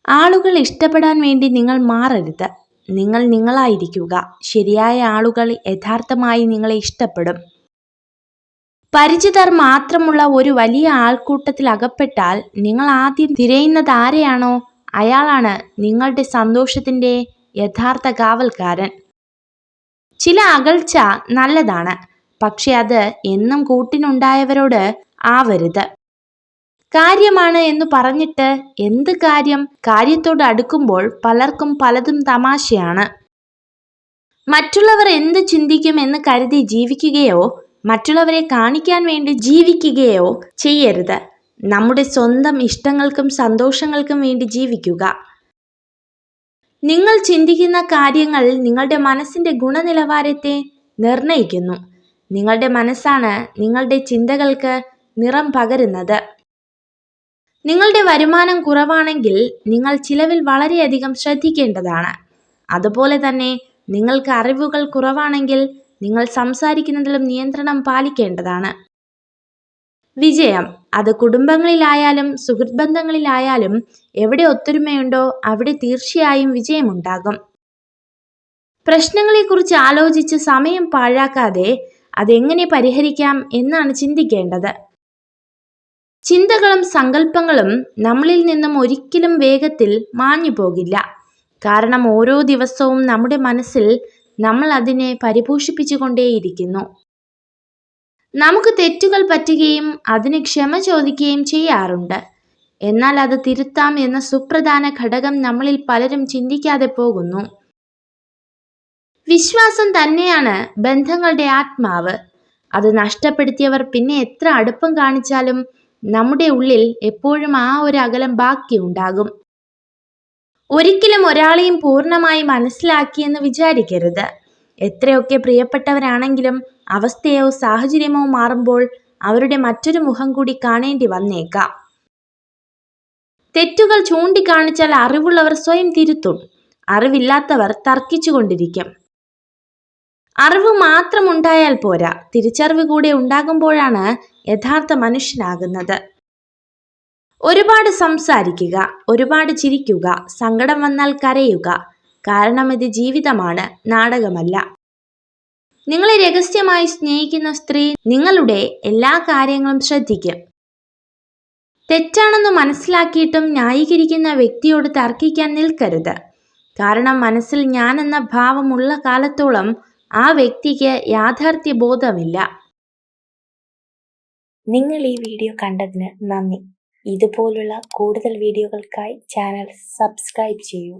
ആളുകൾ ഇഷ്ടപ്പെടാൻ വേണ്ടി നിങ്ങൾ മാറരുത്. നിങ്ങൾ നിങ്ങളായിരിക്കുക. ശരിയായ ആളുകൾ യഥാർത്ഥമായി നിങ്ങളെ ഇഷ്ടപ്പെടും. പരിചിതർ മാത്രമുള്ള ഒരു വലിയ ആൾക്കൂട്ടത്തിൽ അകപ്പെട്ടാൽ നിങ്ങൾ ആദ്യം തിരയുന്നത് ആരെയാണോ അയാളാണ് നിങ്ങളുടെ സന്തോഷത്തിന്റെ യഥാർത്ഥ കാവൽക്കാരൻ. ചില അകൽച്ച നല്ലതാണ്, പക്ഷെ അത് എന്നും കൂട്ടിനുണ്ടായവരോട് ആവരുത്. കാര്യമാണ് എന്ന് പറഞ്ഞിട്ട് എന്ത് കാര്യം? കാര്യത്തോട് അടുക്കുമ്പോൾ പലർക്കും പലതും തമാശയാണ്. മറ്റുള്ളവർ എന്ത് ചിന്തിക്കും എന്ന് കരുതി ജീവിക്കുകയോ മറ്റുള്ളവരെ കാണിക്കാൻ വേണ്ടി ജീവിക്കുകയോ ചെയ്യരുത്. നമ്മുടെ സ്വന്തം ഇഷ്ടങ്ങൾക്കും സന്തോഷങ്ങൾക്കും വേണ്ടി ജീവിക്കുക. നിങ്ങൾ ചിന്തിക്കുന്ന കാര്യങ്ങൾ നിങ്ങളുടെ മനസ്സിന്റെ ഗുണനിലവാരത്തെ നിർണയിക്കുന്നു. നിങ്ങളുടെ മനസ്സാണ് നിങ്ങളുടെ ചിന്തകൾക്ക് നിറം പകരുന്നത്. നിങ്ങളുടെ വരുമാനം കുറവാണെങ്കിൽ നിങ്ങൾ ചിലവിൽ വളരെയധികം ശ്രദ്ധിക്കേണ്ടതാണ്. അതുപോലെ തന്നെ നിങ്ങൾക്ക് അറിവുകൾ കുറവാണെങ്കിൽ നിങ്ങൾ സംസാരിക്കുന്നതിലും നിയന്ത്രണം പാലിക്കേണ്ടതാണ്. വിജയം അത് കുടുംബങ്ങളിലായാലും സുഹൃത്ത് ബന്ധങ്ങളിലായാലും എവിടെ ഒത്തൊരുമയുണ്ടോ അവിടെ തീർച്ചയായും വിജയമുണ്ടാകും. പ്രശ്നങ്ങളെക്കുറിച്ച് ആലോചിച്ച് സമയം പാഴാക്കാതെ അതെങ്ങനെ പരിഹരിക്കാം എന്നാണ് ചിന്തിക്കേണ്ടത്. ചിന്തകളും സങ്കല്പങ്ങളും നമ്മളിൽ നിന്നും ഒരിക്കലും വേഗത്തിൽ മാഞ്ഞു പോകില്ല. കാരണം ഓരോ ദിവസവും നമ്മുടെ മനസ്സിൽ നമ്മൾ അതിനെ പരിപോഷിപ്പിച്ചുകൊണ്ടേയിരിക്കുന്നു. നമുക്ക് തെറ്റുകൾ പറ്റുകയും അതിന് ക്ഷമ ചോദിക്കുകയും ചെയ്യാറുണ്ട്. എന്നാൽ അത് തിരുത്താം എന്ന സുപ്രധാന ഘടകം നമ്മളിൽ പലരും ചിന്തിക്കാതെ പോകുന്നു. വിശ്വാസം തന്നെയാണ് ബന്ധങ്ങളുടെ ആത്മാവ്. അത് നഷ്ടപ്പെടുത്തിയവർ പിന്നെ എത്ര അടുപ്പം കാണിച്ചാലും നമ്മുടെ ഉള്ളിൽ എപ്പോഴും ആ ഒരു അകലം ബാക്കിയുണ്ടാകും. ഒരിക്കലും ഒരാളെയും പൂർണ്ണമായി മനസ്സിലാക്കിയെന്ന് വിചാരിക്കരുത്. എത്രയൊക്കെ പ്രിയപ്പെട്ടവരാണെങ്കിലും അവസ്ഥയോ സാഹചര്യമോ മാറുമ്പോൾ അവരുടെ മറ്റൊരു മുഖം കൂടി കാണേണ്ടി വന്നേക്കാം. തെറ്റുകൾ ചൂണ്ടിക്കാണിച്ചാൽ അറിവുള്ളവർ സ്വയം തിരുത്തും. അറിവില്ലാത്തവർ തർക്കിച്ചുകൊണ്ടിരിക്കും. അറിവ് മാത്രം ഉണ്ടായാൽ പോരാ, തിരിച്ചറിവ് കൂടെ ഉണ്ടാകുമ്പോഴാണ് യഥാർത്ഥ മനുഷ്യനാകുന്നത്. ഒരുപാട് സംസാരിക്കുക, ഒരുപാട് ചിരിക്കുക, സങ്കടം വന്നാൽ കരയുക. കാരണം ഇത് ജീവിതമാണ്, നാടകമല്ല. നിങ്ങളെ രഹസ്യമായി സ്നേഹിക്കുന്ന സ്ത്രീ നിങ്ങളുടെ എല്ലാ കാര്യങ്ങളും ശ്രദ്ധിക്കും. തെറ്റാണെന്ന് മനസ്സിലാക്കിയിട്ടും ന്യായീകരിക്കുന്ന വ്യക്തിയോട് തർക്കിക്കാൻ നിൽക്കരുത്. കാരണം മനസ്സിൽ ഞാൻ എന്ന ഭാവമുള്ള കാലത്തോളം ആ വ്യക്തിക്ക് യാഥാർത്ഥ്യ ബോധമില്ല. നിങ്ങൾ ഈ വീഡിയോ കണ്ടതിന് നന്ദി. ഇതുപോലുള്ള കൂടുതൽ വീഡിയോകൾക്കായി ചാനൽ സബ്സ്ക്രൈബ് ചെയ്യൂ.